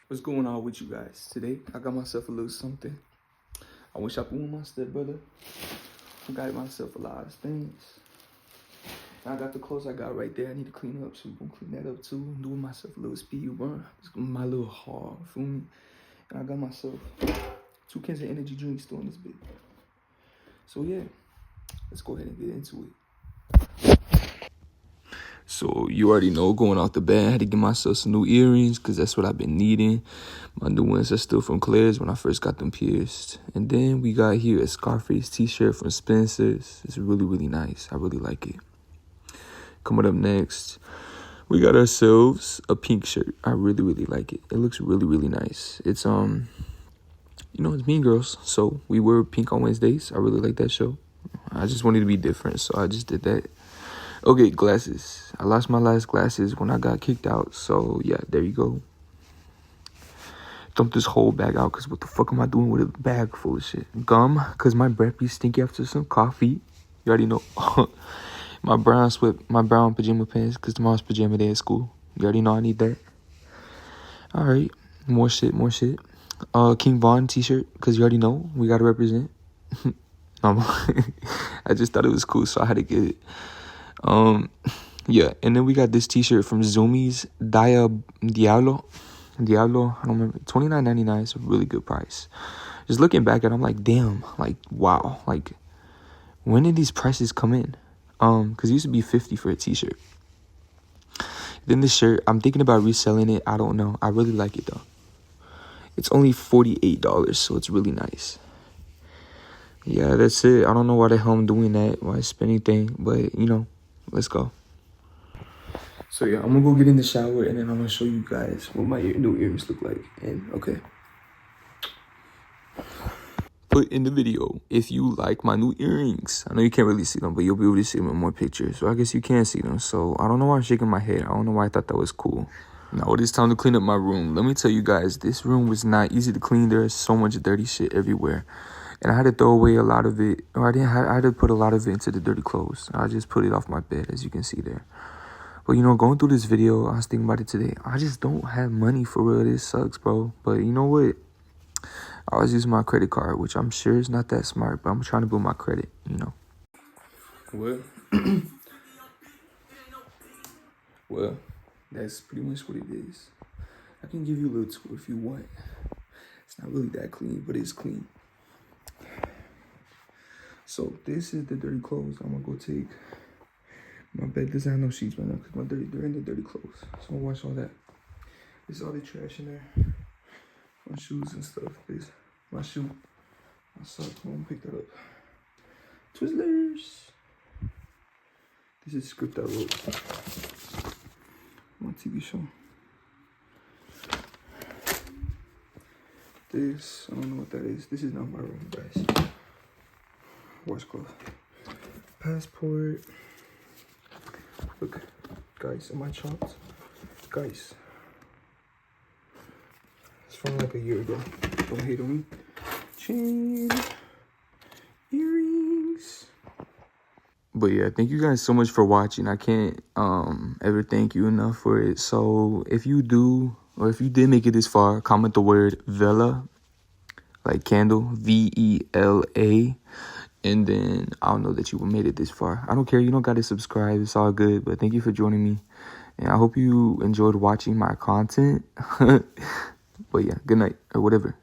What's going on with you guys? Today, I got myself a little something. I went shopping with my stepbrother. I got myself a lot of things. I got the clothes I got right there. I need to clean up, so we're gonna clean that up too. I'm doing myself a little speed run. It's my little haul, feel me? And I got myself 2 cans of energy drinks still in this bit. So yeah, let's go ahead and get into it. So you already know, going off the bat, I had to get myself some new earrings because that's what I've been needing. My new ones are still from Claire's when I first got them pierced. And then we got here a Scarface t-shirt from Spencer's. It's really, really nice. I really like it. Coming up next, we got ourselves a pink shirt. I really, really like it. It looks really, really nice. It's, you know, it's Mean Girls. So we wear pink on Wednesdays. I really like that show. I just wanted to be different, so I just did that. Okay, glasses. I lost my last glasses when I got kicked out. So, yeah, there you go. Dump this whole bag out because what the fuck am I doing with a bag full of shit? Gum, because my breath be stinky after some coffee. You already know. My brown pajama pants because tomorrow's pajama day at school. You already know I need that. All right. More shit. King Von t-shirt because you already know we got to represent. I just thought it was cool, so I had to get it. Yeah, and then we got this t-shirt from Zoomies, Diablo, I don't remember, $29.99. It's a really good price. Just looking back at it, I'm like, damn, like, wow, like, when did these prices come in? Because it used to be $50 for a t-shirt. Then this shirt, I'm thinking about reselling it. I don't know. I really like it though. It's only $48, so it's really nice. Yeah, that's it. I don't know why the hell I'm doing that, why I spend anything, but you know, let's go. So yeah, I'm gonna go get in the shower and then I'm gonna show you guys what my new earrings look like. And okay. Put in the video if you like my new earrings. I know you can't really see them, but you'll be able to see them in more pictures. So I guess you can see them. So I don't know why I'm shaking my head. I don't know why I thought that was cool. Now it is time to clean up my room. Let me tell you guys, this room was not easy to clean. There's so much dirty shit everywhere. And I had to throw away a lot of it. Or I had to put a lot of it into the dirty clothes. I just put it off my bed, as you can see there. But, you know, going through this video, I was thinking about it today. I just don't have money for real. This sucks, bro. But you know what? I was using my credit card, which I'm sure is not that smart. But I'm trying to build my credit, you know. Well, that's pretty much what it is. I can give you a little tour if you want. It's not really that clean, but it's clean. So this is the dirty clothes I'm going to go take. My bed doesn't have no sheets right now because they're in the dirty clothes. So I'm gonna wash all that. This is all the trash in there. My shoes and stuff. This my shoe. My sock. I'm gonna pick that up. Twizzlers. This is script I wrote. My TV show. This, I don't know what that is. This is not my room, guys. Washcloth. Passport. Look, guys, am I chopped? Guys, it's from like a year ago. Don't hate on me. Chain, earrings. But yeah, thank you guys so much for watching. I can't ever thank you enough for it. So if you do, or if you did make it this far, comment the word Vela, like candle, VELA. And then I'll know that you made it this far. I don't care. You don't got to subscribe. It's all good. But thank you for joining me. And I hope you enjoyed watching my content. But yeah, good night or whatever.